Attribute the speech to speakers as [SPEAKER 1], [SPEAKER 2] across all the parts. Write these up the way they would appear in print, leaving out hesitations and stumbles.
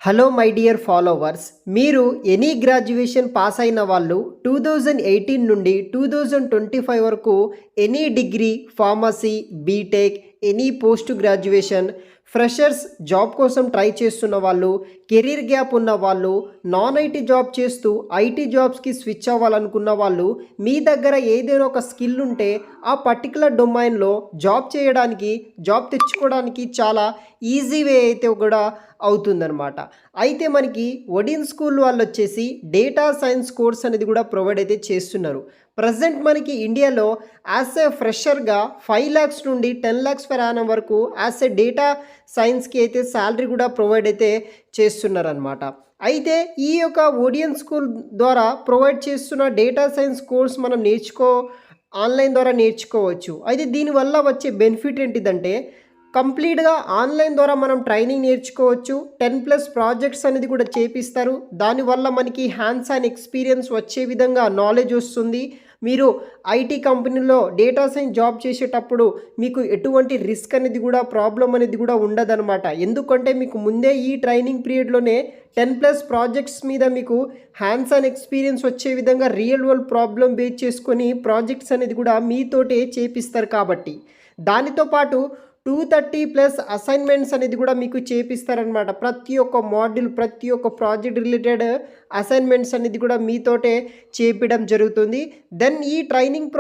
[SPEAKER 1] Hello my dear followers, మీరు any graduation pass అయిన వాళ్ళు 2018 నుండి 2025 వరకు any degree, pharmacy, BTech, any post graduation, freshers, job కోసం ట్రై చేస్తున్న వాళ్ళు, కెరీర్ గ్యాప్ ఉన్న వాళ్ళు, నాన్ ఐటీ జాబ్ చేస్తూ ఐటీ జాబ్స్కి స్విచ్ అవ్వాలనుకున్న వాళ్ళు, మీ దగ్గర ఏదైనా ఒక స్కిల్ ఉంటే ఆ పర్టికులర్ డొమైన్లో జాబ్ చేయడానికి, జాబ్ తెచ్చుకోవడానికి చాలా ఈజీ వే అయితే కూడా అవుతుందన్నమాట. అయితే మనకి ఒడిన్ స్కూల్ వాళ్ళు వచ్చేసి డేటా సైన్స్ కోర్స్ అనేది కూడా ప్రొవైడ్ అయితే చేస్తున్నారు. ప్రజెంట్ మనకి ఇండియాలో యాజ్ ఏ ఫ్రెషర్గా 5 lakhs నుండి 10 lakhs per annum వరకు యాజ్ ఏ డేటా సైన్స్కి అయితే శాలరీ కూడా ప్రొవైడ్ అయితే చేస్తున్నారనమాట. అయితే ఈ యొక్క ఓడియన్ స్కూల్ ద్వారా ప్రొవైడ్ చేస్తున్న డేటా సైన్స్ కోర్స్ మనం ఆన్లైన్ ద్వారా నేర్చుకోవచ్చు. అయితే దీనివల్ల వచ్చే బెనిఫిట్ ఏంటిదంటే కంప్లీట్గా ఆన్లైన్ ద్వారా మనం ట్రైనింగ్ నేర్చుకోవచ్చు. 10+ ప్రాజెక్ట్స్ అనేది కూడా చేపిస్తారు. దానివల్ల మనకి హ్యాండ్స్ ఆన్ ఎక్స్పీరియన్స్ వచ్చే విధంగా నాలెడ్జ్ వస్తుంది. మీరు ఐటీ కంపెనీలో డేటా సైన్స్ జాబ్ చేసేటప్పుడు మీకు ఎటువంటి రిస్క్ అనేది కూడా, ప్రాబ్లం అనేది కూడా ఉండదన్నమాట. ఎందుకంటే మీకు ముందే ఈ ట్రైనింగ్ పీరియడ్లోనే 10+ ప్రాజెక్ట్స్ మీద మీకు హ్యాండ్స్ ఆన్ ఎక్స్పీరియన్స్ వచ్చే విధంగా రియల్ వరల్డ్ ప్రాబ్లం బేస్ చేసుకొని ప్రాజెక్ట్స్ అనేది కూడా మీతోటే చేపిస్తారు. కాబట్టి దానితో పాటు 230+ అసైన్మెంట్స్ అనేది కూడా మీకు చేపిస్తారనమాట. ప్రతి ఒక్క మాడ్యూల్, ప్రతి ఒక్క ప్రాజెక్ట్ రిలేటెడ్ అసైన్మెంట్స్ అనేది కూడా మీతోటే చేపించడం జరుగుతుంది. దెన్ ఈ ట్రైనింగ్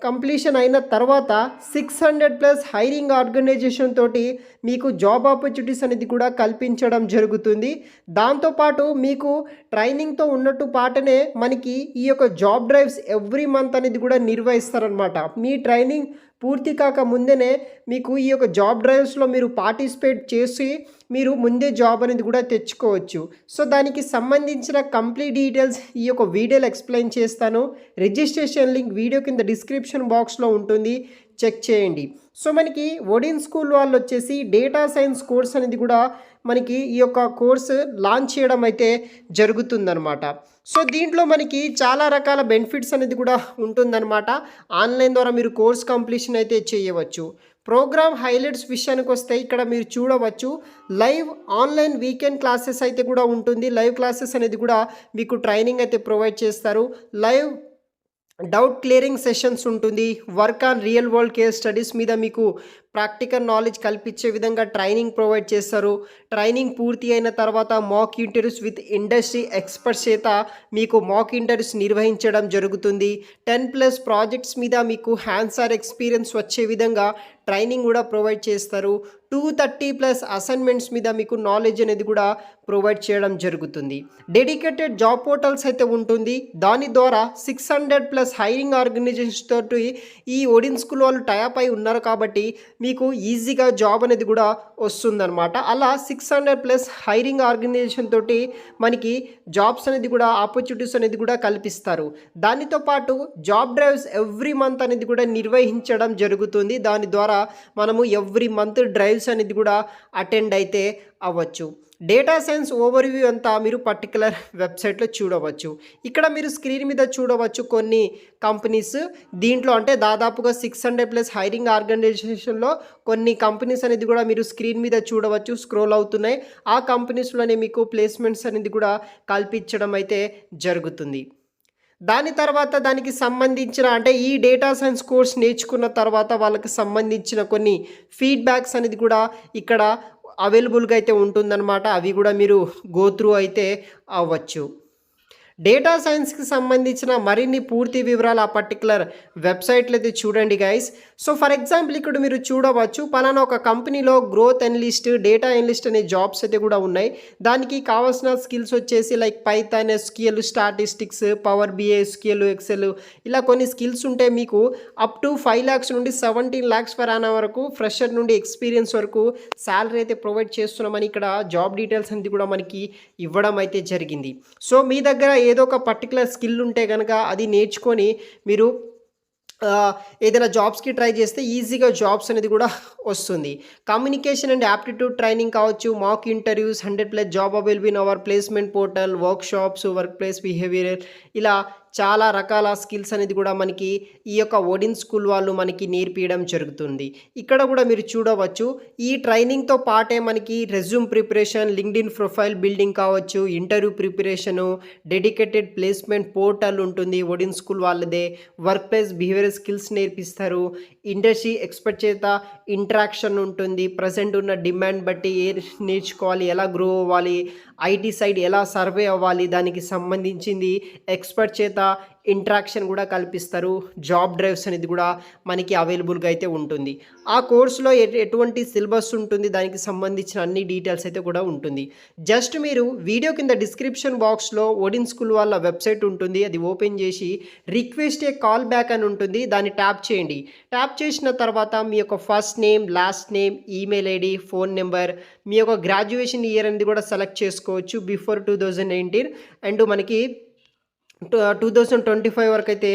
[SPEAKER 1] కంప్లీషన్ అయిన తర్వాత 600+ హైరింగ్ ఆర్గనైజేషన్ తోటి మీకు జాబ్ ఆపర్చునిటీస్ అనేది కూడా కల్పించడం జరుగుతుంది. దాంతోపాటు మీకు ట్రైనింగ్తో ఉన్నట్టు పాటనే మనకి ఈ యొక్క జాబ్ డ్రైవ్స్ ఎవ్రీ మంత్ అనేది కూడా నిర్వహిస్తారనమాట. మీ ట్రైనింగ్ పూర్తి కాక ముందేనే మీకు ఈ యొక్క జాబ్ డ్రైవ్స్లో మీరు పార్టిసిపేట్ చేసి మీరు ముందే జాబ్ అనేది కూడా తెచ్చుకోవచ్చు. సో దానికి సంబంధించిన కంప్లీట్ డీటెయిల్స్ ఈ యొక్క వీడియోలో ఎక్స్ప్లెయిన్ చేస్తాను. రిజిస్ట్రేషన్ లింక్ వీడియో కింద డిస్క్రిప్షన్ బాక్స్లో ఉంటుంది, చెక్ చేయండి. సో మనకి ఒడిన్ స్కూల్ వాళ్ళు వచ్చేసి డేటా సైన్స్ కోర్స్ అనేది కూడా మనకి ఈ యొక్క కోర్సు లాంచ్ చేయడం అయితే జరుగుతుందనమాట. సో దీంట్లో మనకి చాలా రకాల బెనిఫిట్స్ అనేది కూడా ఉంటుందన్నమాట. ఆన్లైన్ ద్వారా మీరు కోర్స్ కంప్లీషన్ అయితే చేయవచ్చు. ప్రోగ్రామ్ హైలైట్స్ విషయానికి వస్తే ఇక్కడ మీరు చూడవచ్చు, లైవ్ ఆన్లైన్ వీకెండ్ క్లాసెస్ అయితే కూడా ఉంటుంది. లైవ్ క్లాసెస్ అనేది కూడా మీకు ట్రైనింగ్ అయితే ప్రొవైడ్ చేస్తారు. లైవ్ డౌట్ క్లియరింగ్ సెషన్స్ ఉంటుంది. Work on real world case studies మీద మీకు ప్రాక్టికల్ నాలెడ్జ్ కల్పించే విధంగా ట్రైనింగ్ ప్రొవైడ్ చేస్తారు. ట్రైనింగ్ పూర్తి అయిన తర్వాత mock interviews with industry experts చేత మీకు మాక్ ఇంటర్వ్యూస్ నిర్వహించడం జరుగుతుంది. 10+ ప్రాజెక్ట్స్ మీద మీకు హ్యాండ్స్ ఆన్ ఎక్స్పీరియన్స్ వచ్చే విధంగా ట్రైనింగ్ కూడా ప్రొవైడ్ చేస్తారు. 230+ అసైన్మెంట్స్ మీద మీకు నాలెడ్జ్ అనేది కూడా ప్రొవైడ్ చేయడం జరుగుతుంది. డెడికేటెడ్ జాబ్ పోర్టల్స్ అయితే ఉంటుంది. దాని ద్వారా 600+ హైరింగ్ ఆర్గనైజేషన్స్ తోటి ఈ ఒడిన్ స్కూల్ వాళ్ళు టైప్ అయి ఉన్నారు. కాబట్టి మీకు ఈజీగా జాబ్ అనేది కూడా వస్తుందన్నమాట. అలా 600+ హైరింగ్ ఆర్గనైజేషన్ తోటి మనకి జాబ్స్ అనేది కూడా, ఆపర్చునిటీస్ అనేది కూడా కల్పిస్తారు. దానితో పాటు జాబ్ డ్రైవ్స్ ఎవ్రీ మంత్ అనేది కూడా నిర్వహించడం జరుగుతుంది. దాని ద్వారా మనము ఎవ్రీ మంత్ డ్రైవ్స్ అనేది కూడా అటెండ్ అయితే అవ్వచ్చు. డేటా సైన్స్ ఓవర్వ్యూ అంతా మీరు పర్టికులర్ వెబ్సైట్లో చూడవచ్చు. ఇక్కడ మీరు స్క్రీన్ మీద చూడవచ్చు కొన్ని కంపెనీస్. దీంట్లో అంటే దాదాపుగా 600+ హైరింగ్ ఆర్గనైజేషన్లో కొన్ని కంపెనీస్ అనేది కూడా మీరు స్క్రీన్ మీద చూడవచ్చు, స్క్రోల్ అవుతున్నాయి. ఆ కంపెనీస్లోనే మీకు ప్లేస్మెంట్స్ అనేది కూడా కల్పించడం అయితే జరుగుతుంది. దాని తర్వాత దానికి సంబంధించిన అంటే ఈ డేటా సైన్స్ కోర్స్ నేర్చుకున్న తర్వాత వాళ్ళకి సంబంధించిన కొన్ని ఫీడ్బ్యాక్స్ అనేది కూడా ఇక్కడ అవైలబుల్గా అయితే ఉంటుందన్నమాట. అవి కూడా మీరు గో త్రూ అయితే అవ్వచ్చు. డేటా సైన్స్కి సంబంధించిన మరిన్ని పూర్తి వివరాలు ఆ పర్టికులర్ వెబ్సైట్లో అయితే చూడండి గైస్. సో ఫర్ ఎగ్జాంపుల్ ఇక్కడ మీరు చూడవచ్చు, పలానా ఒక కంపెనీలో గ్రోత్ అనలిస్ట్, డేటా అనలిస్ట్ అనే జాబ్స్ అయితే కూడా ఉన్నాయి. దానికి కావాల్సిన స్కిల్స్ వచ్చేసి like Python, SQL, statistics, power BI, SQL, Excel, ఇలా కొన్ని స్కిల్స్ ఉంటే మీకు అప్ టు 5 lakhs నుండి 17 lakhs per annum వరకు ఫ్రెషర్ నుండి ఎక్స్పీరియన్స్ వరకు శాలరీ అయితే ప్రొవైడ్ చేస్తున్నామని ఇక్కడ జాబ్ డీటెయిల్స్ అనేది కూడా మనకి ఇవ్వడం అయితే జరిగింది. సో మీ దగ్గర ఏదో ఒక పర్టికులర్ స్కిల్ ఉంటే కనుక అది నేర్చుకొని మీరు ఏదైనా జాబ్స్కి ట్రై చేస్తే ఈజీగా జాబ్స్ అనేది కూడా వస్తుంది. కమ్యూనికేషన్ అండ్ యాప్టిట్యూడ్ ట్రైనింగ్ కావచ్చు, mock interviews, 100+ job available in our placement portal, work shops, work place behaviour, ఇలా చాలా రకాల స్కిల్స్ అనేది కూడా మనకి ఈ యొక్క ఓడిన్ స్కూల్ వాళ్ళు మనకి నేర్పియడం జరుగుతుంది. ఇక్కడ కూడా మీరు చూడవచ్చు ఈ ట్రైనింగ్‌తో పాటే మనకి resume preparation, LinkedIn profile building కావచ్చు, interview preparation, dedicated placement portal ఉంటుంది ఓడిన్ స్కూల్ వాళ్ళదే. వర్క్ ప్లేస్ బిహేవియరల్ స్కిల్స్ నేర్పిస్తారు. ఇండస్ట్రీ ఎక్స్‌పర్ట్ చేత ఇంటరాక్షన్ ఉంటుంది. ప్రెజెంట్ ఉన్న డిమాండ్ బట్టి నేర్చుకోవాలి, ఎలా గ్రో అవ్వాలి, ఐటీ సైడ్ ఎలా సర్వే అవ్వాలి, దానికి సంబంధించింది ఎక్స్‌పర్ట్ చేత ఇంటరాక్షన్ కూడా కల్పిస్తారు. జాబ్ డ్రైవ్స్ అనేది కూడా మనకి అవైలబుల్‌గా అయితే ఉంటుంది. ఆ కోర్స్‌లో ఎటువంటి సిలబస్ ఉంటుంది, దానికి సంబంధించిన అన్ని డీటెయిల్స్ అయితే కూడా ఉంటుంది. జస్ట్ మీరు వీడియో కింద డిస్క్రిప్షన్ బాక్స్‌లో ఓడిన్ స్కూల్ వాళ్ళ వెబ్‌సైట్ ఉంటుంది. అది ఓపెన్ చేసి రిక్వెస్ట్ ఏ కాల్ బ్యాక్ అని ఉంటుంది. దాన్ని ట్యాప్ చేయండి. ట్యాప్ చేసిన తర్వాత మీ యొక్క first name, last name, email ID, phone number, మీ యొక్క గ్రాడ్యుయేషన్ ఇయర్ అనేది కూడా సెలెక్ట్ చేసుకోవచ్చు. బిఫోర్ 2019 అండ్ మనకి 2025 వరకు అయితే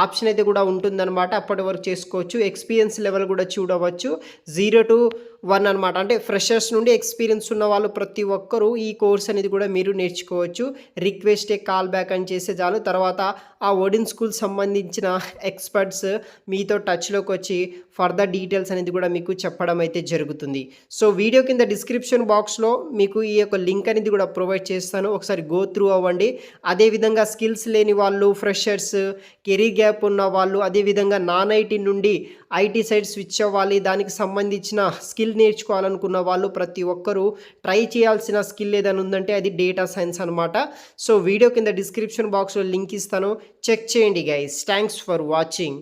[SPEAKER 1] ఆప్షన్ అయితే కూడా ఉంటుందన్నమాట. అప్పటి వరకు చేసుకోవచ్చు. ఎక్స్పీరియన్స్ లెవెల్ కూడా చూడవచ్చు. 0-1 అనమాట. అంటే ఫ్రెషర్స్ నుండి ఎక్స్పీరియన్స్ ఉన్న వాళ్ళు ప్రతి ఒక్కరూ ఈ కోర్స్ అనేది కూడా మీరు నేర్చుకోవచ్చు. రిక్వెస్ట్ ఏ కాల్ బ్యాక్ అని చేస్తే చాలు. తర్వాత ఆ ఓడిన్ స్కూల్ సంబంధించిన ఎక్స్పర్ట్స్ మీతో టచ్‌లోకి వచ్చి ఫర్దర్ డీటెయిల్స్ అనేది కూడా మీకు చెప్పడం అయితే జరుగుతుంది. సో వీడియో కింద డిస్క్రిప్షన్ బాక్స్‌లో మీకు ఈ యొక్క లింక్ అనేది కూడా ప్రొవైడ్ చేస్తాను. ఒకసారి గో త్రూ అవ్వండి. అదేవిధంగా స్కిల్స్ లేని వాళ్ళు, ఫ్రెషర్స్, కెరీర్ గ్యాప్ ఉన్న వాళ్ళు, అదేవిధంగా నాన్ ఐటీ నుండి ఐటీ సైడ్ స్విచ్ అవ్వాలి, దానికి సంబంధించిన స్కిల్ నేర్చుకోవాలనుకున్న వాళ్ళు ప్రతి ఒక్కరూ ట్రై చేయాల్సిన స్కిల్ ఏదైనా ఉందంటే అది డేటా సైన్స్ అనమాట. సో వీడియో కింద డిస్క్రిప్షన్ బాక్స్‌లో లింక్ ఇస్తాను. చెక్ చేయండి గైస్. Thanks for watching.